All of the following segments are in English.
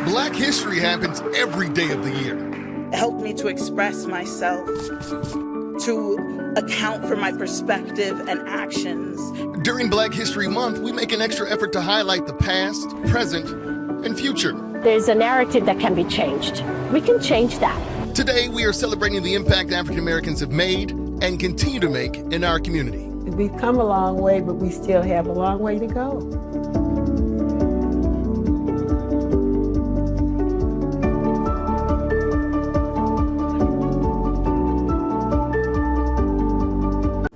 Black history happens every day of the year. It helped me to express myself, to account for my perspective and actions. During Black History Month, we make an extra effort to highlight the past, present, and future. There's a narrative that can be changed. We can change that. Today, we are celebrating the impact African Americans have made and continue to make in our community. We've come a long way, but we still have a long way to go.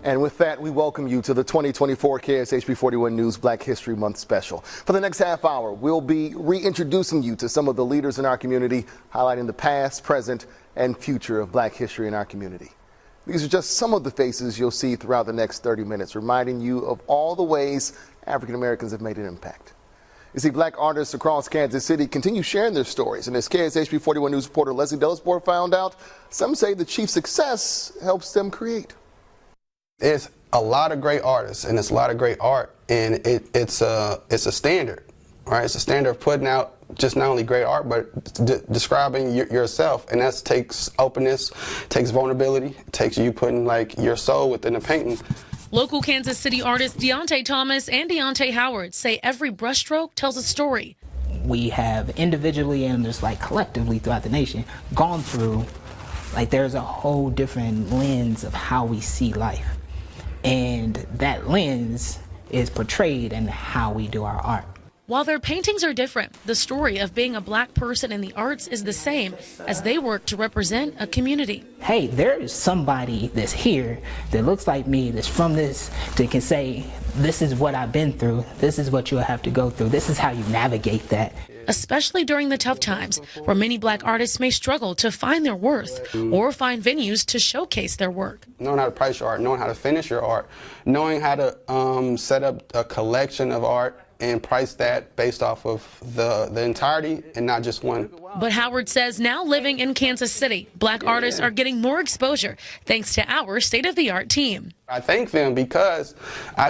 And with that, we welcome you to the 2024 KSHB 41 News Black History Month special. For the next half hour, we'll be reintroducing you to some of the leaders in our community, highlighting the past, present, and future of Black history in our community. These are just some of the faces you'll see throughout the next 30 minutes, reminding you of all the ways African Americans have made an impact. You see, Black artists across Kansas City continue sharing their stories, and as KSHB 41 News reporter Leslie Delasport found out, some say the chief's success helps them create. It's a lot of great artists and it's a lot of great art, and it's a standard, right? It's a standard of putting out just not only great art, but describing yourself, and that takes openness, takes vulnerability, takes you putting like your soul within the painting. Local Kansas City artists Deontay Thomas and Deontay Howard say every brushstroke tells a story. We have individually and just like collectively throughout the nation gone through, like there's a whole different lens of how we see life. And that lens is portrayed in how we do our art. While their paintings are different, the story of being a Black person in the arts is the same as they work to represent a community. Hey, there is somebody that's here that looks like me, that's from this, that can say, this is what I've been through, this is what you'll have to go through, this is how you navigate that. Especially during the tough times where many Black artists may struggle to find their worth or find venues to showcase their work. Knowing how to price your art, knowing how to finish your art, knowing how to set up a collection of art and price that based off of the entirety and not just one. But Howard says now living in Kansas City, Black artists are getting more exposure thanks to our state-of-the-art team. I thank them because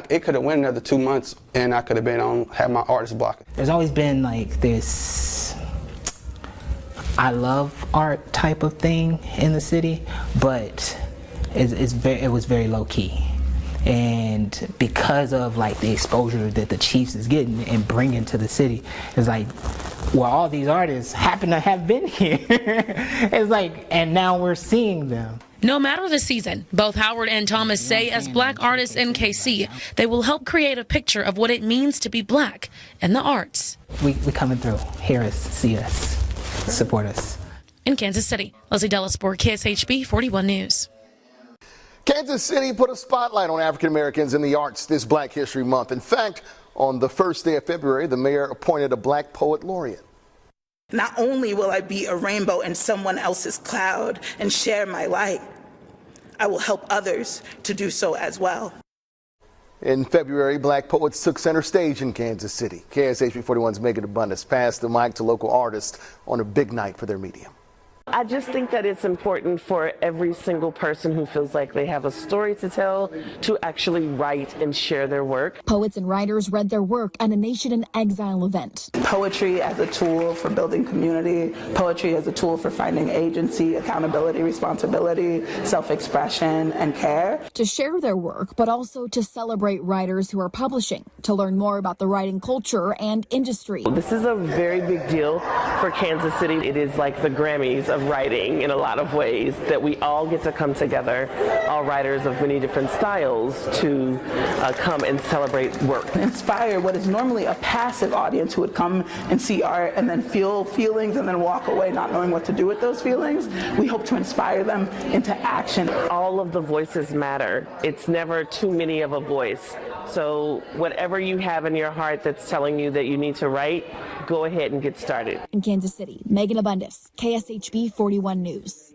it could have went another 2 months and I could have been had my artist block. There's always been like this I love art type of thing in the city, but it was very low key. And because of like the exposure that the Chiefs is getting and bringing to the city, it's like, well, all these artists happen to have been here. It's like, and now we're seeing them. No matter the season, both Howard and Thomas say as Black artists in KC, they will help create a picture of what it means to be Black in the arts. We coming through. Hear us, see us, support us. In Kansas City, Leslie Delasport, KSHB 41 News. Kansas City put a spotlight on African Americans in the arts this Black History Month. In fact, on the first day of February, the mayor appointed a Black poet laureate. Not only will I be a rainbow in someone else's cloud and share my light, I will help others to do so as well. In February, Black poets took center stage in Kansas City. KSHB 41's Megan Abundance passed the mic to local artists on a big night for their medium. I just think that it's important for every single person who feels like they have a story to tell to actually write and share their work. Poets and writers read their work at a Nation in Exile event. Poetry as a tool for building community, poetry as a tool for finding agency, accountability, responsibility, self-expression, and care. To share their work, but also to celebrate writers who are publishing, to learn more about the writing culture and industry. This is a very big deal for Kansas City. It is like the Grammys of writing in a lot of ways, that we all get to come together, all writers of many different styles, to come and celebrate work. Inspire what is normally a passive audience who would come and see art and then feel feelings and then walk away not knowing what to do with those feelings. We hope to inspire them into action. All of the voices matter. It's never too many of a voice. So whatever you have in your heart that's telling you that you need to write, go ahead and get started. In Kansas City, Megan Abundance, KSHB 41 News.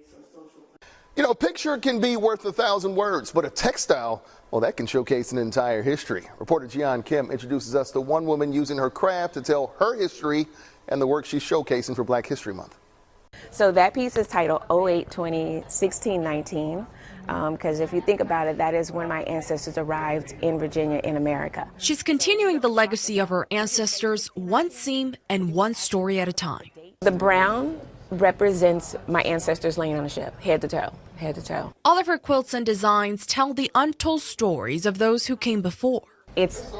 You know, a picture can be worth 1,000 words, but a textile, well, that can showcase an entire history. Reporter Jian Kim introduces us to one woman using her craft to tell her history and the work she's showcasing for Black History Month. So that piece is titled 0820 1619. Because if you think about it, that is when my ancestors arrived in Virginia in America. She's continuing the legacy of her ancestors, one seam and one story at a time. The brown represents my ancestors' land ownership, head to toe, head to toe. All of her quilts and designs tell the untold stories of those who came before. It's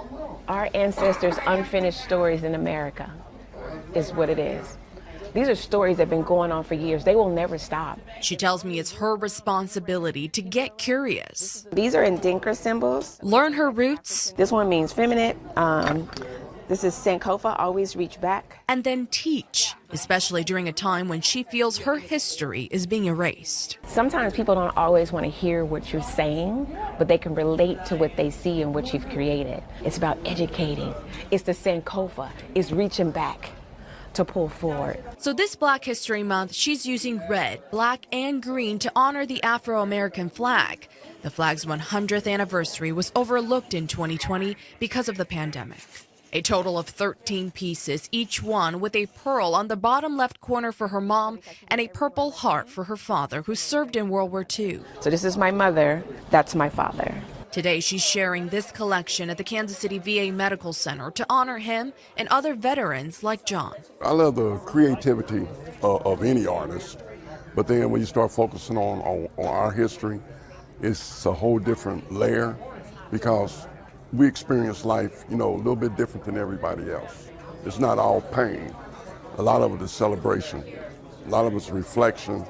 our ancestors' unfinished stories in America, is what it is. These are stories that have been going on for years. They will never stop. She tells me it's her responsibility to get curious. These are Ndinka symbols. Learn her roots. This one means feminine. This is Sankofa, always reach back. And then teach, especially during a time when she feels her history is being erased. Sometimes people don't always want to hear what you're saying, but they can relate to what they see and what you've created. It's about educating. It's the Sankofa. It's reaching back to pull forward. So this Black History Month, she's using red, black, and green to honor the Afro-American flag. The flag's 100th anniversary was overlooked in 2020 because of the pandemic. A total of 13 pieces, each one with a pearl on the bottom left corner for her mom and a purple heart for her father, who served in World War II. So this is my mother, that's my father. Today, she's sharing this collection at the Kansas City VA Medical Center to honor him and other veterans like John. I love the creativity of any artist, but then when you start focusing on our history, it's a whole different layer, because we experience life, a little bit different than everybody else. It's not all pain. A lot of it is celebration. A lot of it is reflection.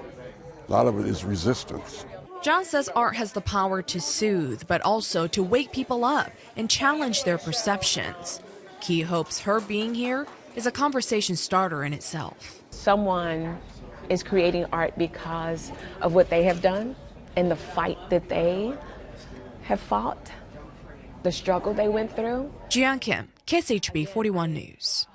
A lot of it is resistance. John says art has the power to soothe, but also to wake people up and challenge their perceptions. He hopes her being here is a conversation starter in itself. Someone is creating art because of what they have done and the fight that they have fought, the struggle they went through. Jian Kim, KSHB 41 News.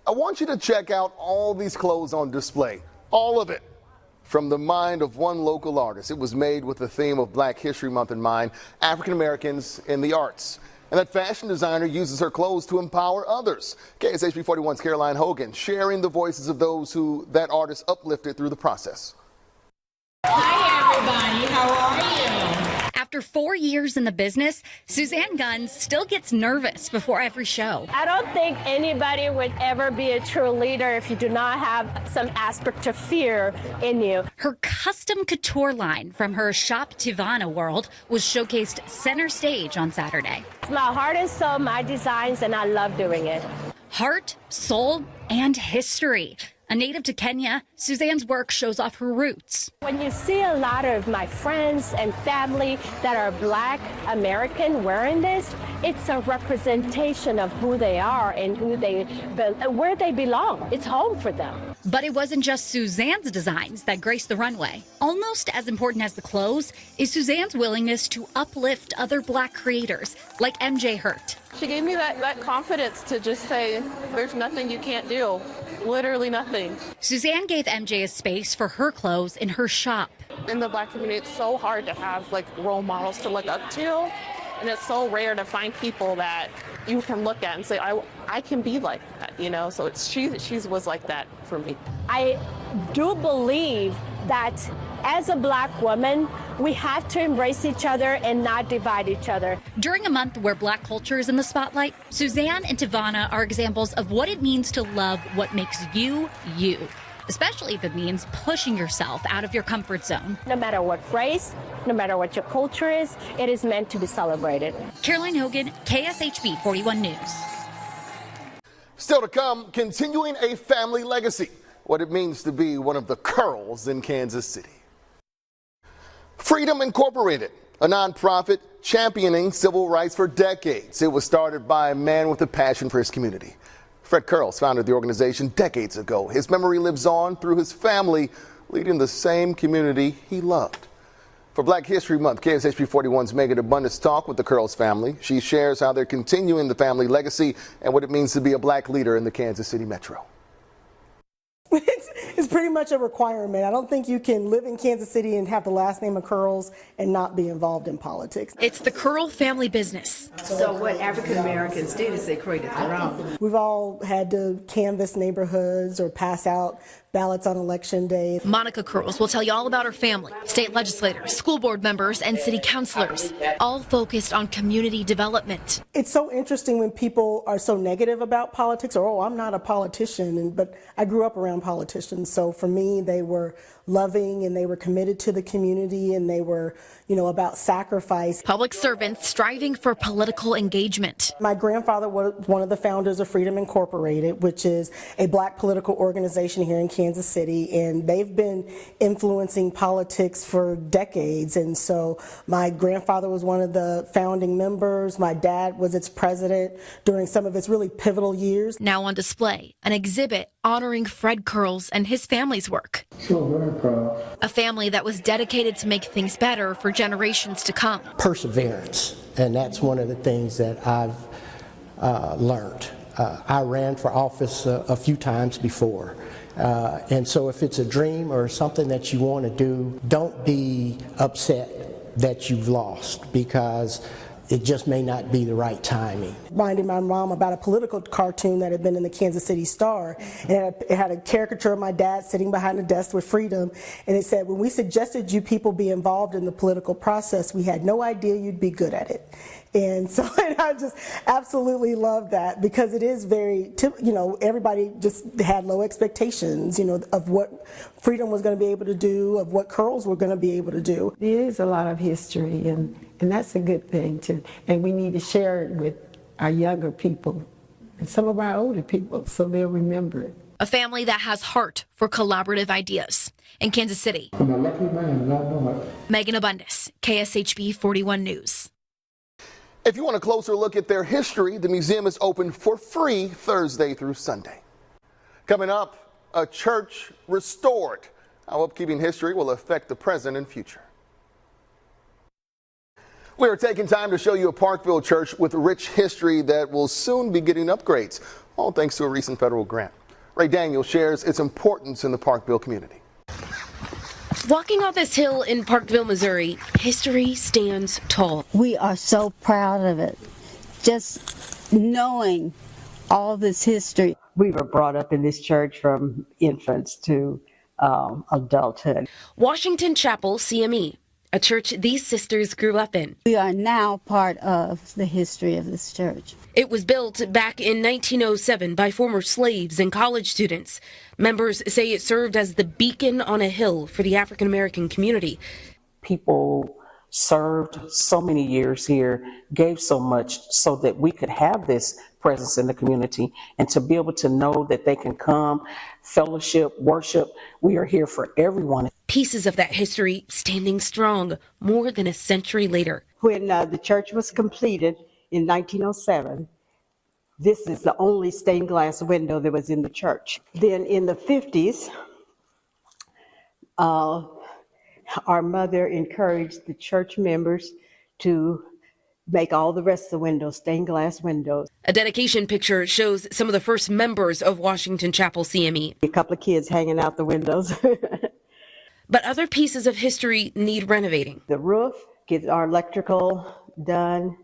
I want you to check out all these clothes on display, all of it, from the mind of one local artist. It was made with the theme of Black History Month in mind, African Americans in the arts. And that fashion designer uses her clothes to empower others. KSHB 41's Caroline Hogan sharing the voices of those who that artist uplifted through the process. Hi everybody, how are you? After 4 years in the business, Suzanne Guns still gets nervous before every show. I don't think anybody would ever be a true leader if you do not have some aspect of fear in you. Her custom couture line from her Shop Tivana world was showcased center stage on Saturday. It's my heart and soul, my designs, and I love doing it. Heart, soul, and history. A native to Kenya, Suzanne's work shows off her roots. When you see a lot of my friends and family that are Black American wearing this, it's a representation of who they are and where they belong. It's home for them. But it wasn't just Suzanne's designs that graced the runway. Almost as important as the clothes is Suzanne's willingness to uplift other Black creators like MJ Hurt. She gave me that confidence to just say, there's nothing you can't do. Literally nothing. Suzanne gave MJ a space for her clothes in her shop. In the Black community, it's so hard to have role models to look up to. And it's so rare to find people that you can look at and say, I can be like that, So she was like that for me. I do believe that as a Black woman, we have to embrace each other and not divide each other. During a month where Black culture is in the spotlight, Suzanne and Tivana are examples of what it means to love what makes you, you. Especially if it means pushing yourself out of your comfort zone. No matter what race, no matter what your culture is, it is meant to be celebrated. Caroline Hogan, KSHB 41 News. Still to come, continuing a family legacy, what it means to be one of the Curls in Kansas City. Freedom Incorporated, a nonprofit championing civil rights for decades. It was started by a man with a passion for his community. Fred Curls founded the organization decades ago. His memory lives on through his family, leading the same community he loved. For Black History Month, KSHB 41's Megan Abundance talked with the Curls family. She shares how they're continuing the family legacy and what it means to be a Black leader in the Kansas City Metro. It's pretty much a requirement. I don't think you can live in Kansas City and have the last name of Curls and not be involved in politics. It's the Curl family business. So what African Americans did is they created their own. We've all had to canvass neighborhoods or pass out ballots on election day. Monica Curls will tell you all about her family, state legislators, school board members, and city councilors, all focused on community development. It's so interesting when people are so negative about politics, or, oh, I'm not a politician, but I grew up around politicians. So for me, they were loving and they were committed to the community and they were, about sacrifice. Public servants striving for political engagement. My grandfather was one of the founders of Freedom Incorporated, which is a black political organization here in Kansas City, and they've been influencing politics for decades. And so my grandfather was one of the founding members. My dad was its president during some of its really pivotal years. Now on display, an exhibit honoring Fred Curls and his family's work. So very proud. A family that was dedicated to make things better for generations to come. Perseverance, and that's one of the things that I've learned. I ran for office a few times before, and so if it's a dream or something that you want to do, don't be upset that you've lost, because it just may not be the right timing. Reminded my mom about a political cartoon that had been in the Kansas City Star, and it had a caricature of my dad sitting behind a desk with Freedom, and it said, when we suggested you people be involved in the political process, we had no idea you'd be good at it. And so I just absolutely love that, because it is very, everybody just had low expectations, of what Freedom was going to be able to do, of what Curls were going to be able to do. There is a lot of history, and that's a good thing too. And we need to share it with our younger people and some of our older people so they'll remember it. A family that has heart for collaborative ideas. In Kansas City, I'm a lucky man, not know it. Megan Abundis, KSHB 41 News. If you want a closer look at their history, the museum is open for free Thursday through Sunday. Coming up, a church restored. How upkeeping history will affect the present and future. We are taking time to show you a Parkville church with rich history that will soon be getting upgrades, all thanks to a recent federal grant. Ray Daniel shares its importance in the Parkville community. Walking on this hill in Parkville, Missouri, history stands tall. We are so proud of it, just knowing all this history. We were brought up in this church from infants to adulthood. Washington Chapel CME, a church these sisters grew up in. We are now part of the history of this church. It was built back in 1907 by former slaves and college students. Members say it served as the beacon on a hill for the African American community. People served so many years here, gave so much so that we could have this presence in the community, and to be able to know that they can come, fellowship, worship. We are here for everyone. Pieces of that history standing strong more than a century later. When the church was completed in 1907, this is the only stained glass window that was in the church. Then in the 50s, our mother encouraged the church members to make all the rest of the windows stained glass windows. A dedication picture shows some of the first members of Washington Chapel CME. A couple of kids hanging out the windows. But other pieces of history need renovating. The roof, get our electrical done,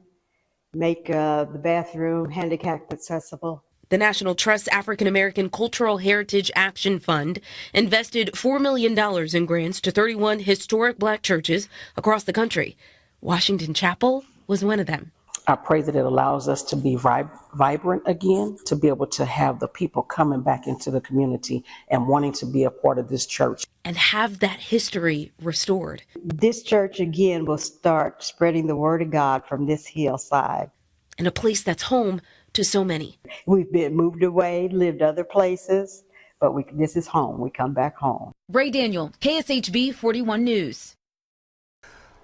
make the bathroom handicap accessible. The National Trust African American Cultural Heritage Action Fund invested $4 million in grants to 31 historic black churches across the country. Washington Chapel was one of them. I pray that it allows us to be vibrant again, to be able to have the people coming back into the community and wanting to be a part of this church. And have that history restored. This church again will start spreading the word of God from this hillside. In a place that's home to so many. We've been moved away, lived other places, but this is home. We come back home. Ray Daniel, KSHB 41 News.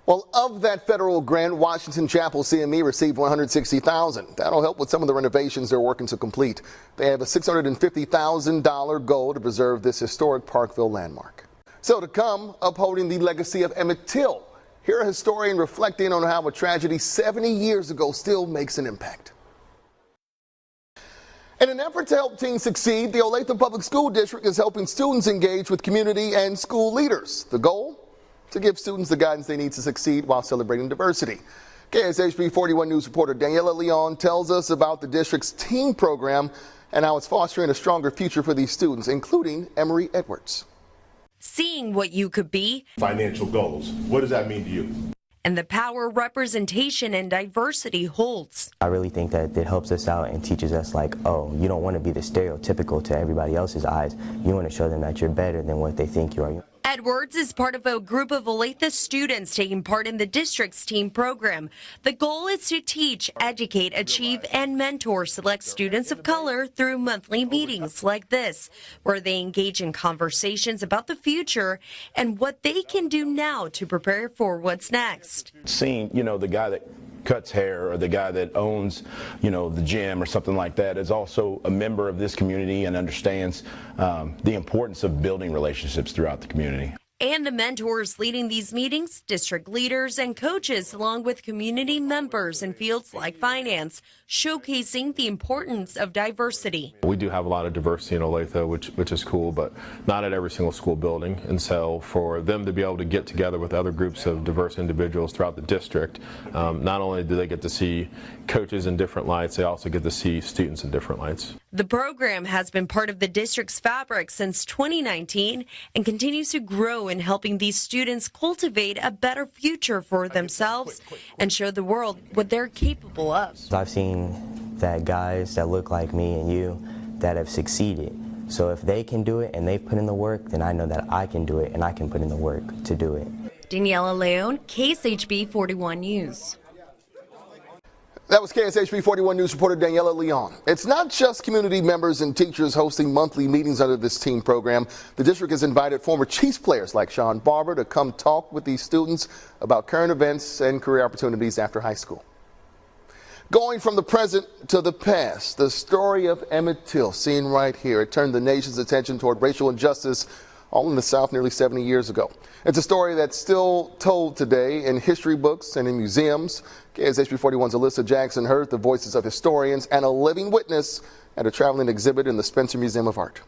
Well, of that federal grant, Washington Chapel CME received $160,000. That'll help with some of the renovations they're working to complete. They have a $650,000 goal to preserve this historic Parkville landmark. So to come, upholding the legacy of Emmett Till. Here a historian reflecting on how a tragedy 70 years ago still makes an impact. In an effort to help teens succeed, the Olathe Public School District is helping students engage with community and school leaders. The goal? To give students the guidance they need to succeed while celebrating diversity. KSHB 41 News reporter Daniela Leon tells us about the district's teen program and how it's fostering a stronger future for these students, including Emery Edwards. Seeing what you could be. Financial goals. What does that mean to you? And the power representation and diversity holds. I really think that it helps us out and teaches us, like, oh, you don't want to be the stereotypical to everybody else's eyes. You want to show them that you're better than what they think you are. Edwards is part of a group of Olathe students taking part in the district's teen program. The goal is to teach, educate, achieve, and mentor select students of color through monthly meetings like this, where they engage in conversations about the future and what they can do now to prepare for what's next. Seeing, the guy that cuts hair or the guy that owns, the gym or something like that is also a member of this community and understands the importance of building relationships throughout the community. And the mentors leading these meetings, district leaders and coaches, along with community members in fields like finance, showcasing the importance of diversity. We do have a lot of diversity in Olathe, which is cool, but not at every single school building. And so for them to be able to get together with other groups of diverse individuals throughout the district, not only do they get to see coaches in different lights, they also get to see students in different lights. The program has been part of the district's fabric since 2019 and continues to grow in helping these students cultivate a better future for themselves and show the world what they're capable of. I've seen that guys that look like me and you that have succeeded. So if they can do it and they've put in the work, then I know that I can do it and I can put in the work to do it. Daniela Leon, KSHB 41 News. That was KSHB 41 News reporter Daniela Leon. It's not just community members and teachers hosting monthly meetings under this teen program. The district has invited former Chiefs players like Sean Barber to come talk with these students about current events and career opportunities after high school. Going from the present to the past, the story of Emmett Till, seen right here. It turned the nation's attention toward racial injustice all in the South nearly 70 years ago. It's a story that's still told today in history books and in museums. KSHB 41's Alyssa Jackson heard the voices of historians and a living witness at a traveling exhibit in the Spencer Museum of Art.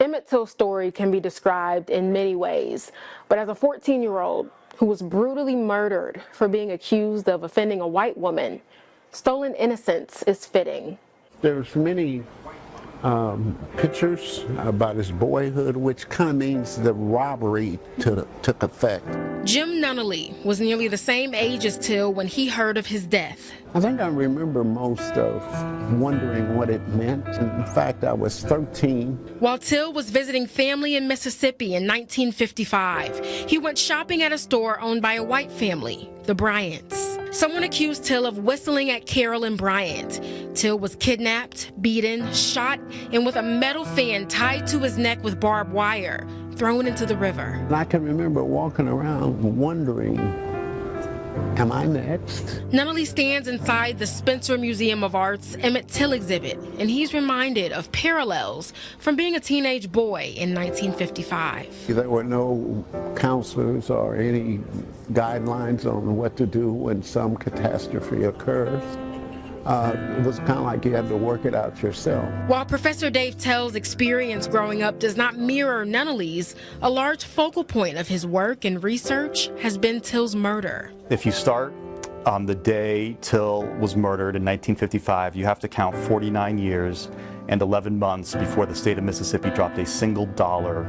Emmett Till's story can be described in many ways, but as a 14-year-old who was brutally murdered for being accused of offending a white woman, stolen innocence is fitting. There's many pictures about his boyhood, which kind of means the robbery took effect. Jim Nunnally was nearly the same age as Till when he heard of his death. I think I remember most of wondering what it meant. In fact, I was 13. While Till was visiting family in Mississippi in 1955, he went shopping at a store owned by a white family, the Bryants. Someone accused Till of whistling at Carolyn Bryant. Till was kidnapped, beaten, shot, and with a metal fan tied to his neck with barbed wire, thrown into the river. And I can remember walking around wondering, am I next? Nunnally stands inside the Spencer Museum of Art's Emmett Till exhibit, and he's reminded of parallels from being a teenage boy in 1955. There were no counselors or any guidelines on what to do when some catastrophe occurs. It was kind of like you had to work it out yourself. While Professor Dave Tell's experience growing up does not mirror Nunnally's, a large focal point of his work and research has been Till's murder. If you start on the day Till was murdered in 1955, you have to count 49 years and 11 months before the state of Mississippi dropped a single dollar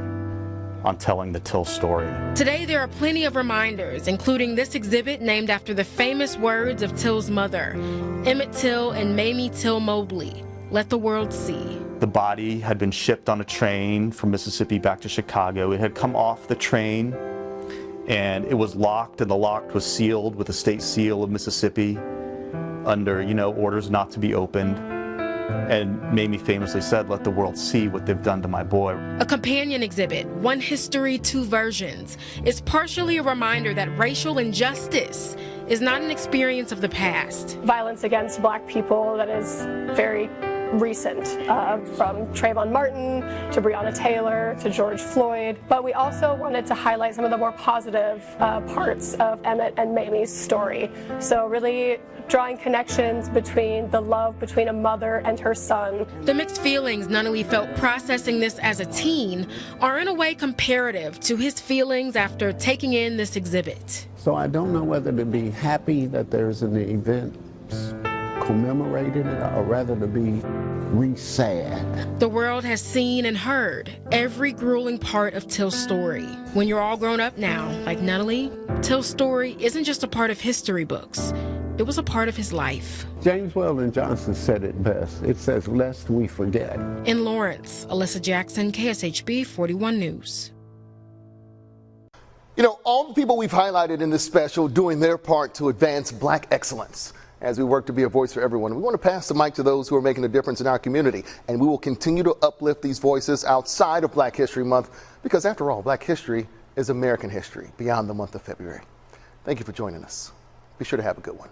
on telling the Till story. Today there are plenty of reminders, including this exhibit named after the famous words of Till's mother, Emmett Till and Mamie Till Mobley, "Let the world see." The body had been shipped on a train from Mississippi back to Chicago. It had come off the train and it was locked, and the lock was sealed with the state seal of Mississippi under, orders not to be opened. And Mamie famously said, "Let the world see what they've done to my boy." A companion exhibit, One History, Two Versions, is partially a reminder that racial injustice is not an experience of the past. Violence against Black people that is very recent, from Trayvon Martin to Breonna Taylor to George Floyd, but we also wanted to highlight some of the more positive parts of Emmett and Mamie's story. So really drawing connections between the love between a mother and her son. The mixed feelings Nunnally felt processing this as a teen are in a way comparative to his feelings after taking in this exhibit. So I don't know whether to be happy that there's an event commemorating it, or rather to be sad. The world has seen and heard every grueling part of Till's story. When you're all grown up now, like Nunnally, Till's story isn't just a part of history books. It was a part of his life. James Weldon Johnson said it best. It says, lest we forget. In Lawrence, Alyssa Jackson, KSHB 41 News. You know, all the people we've highlighted in this special doing their part to advance Black excellence. As we work to be a voice for everyone, we want to pass the mic to those who are making a difference in our community, and we will continue to uplift these voices outside of Black History Month, because after all, Black history is American history beyond the month of February. Thank you for joining us. Be sure to have a good one.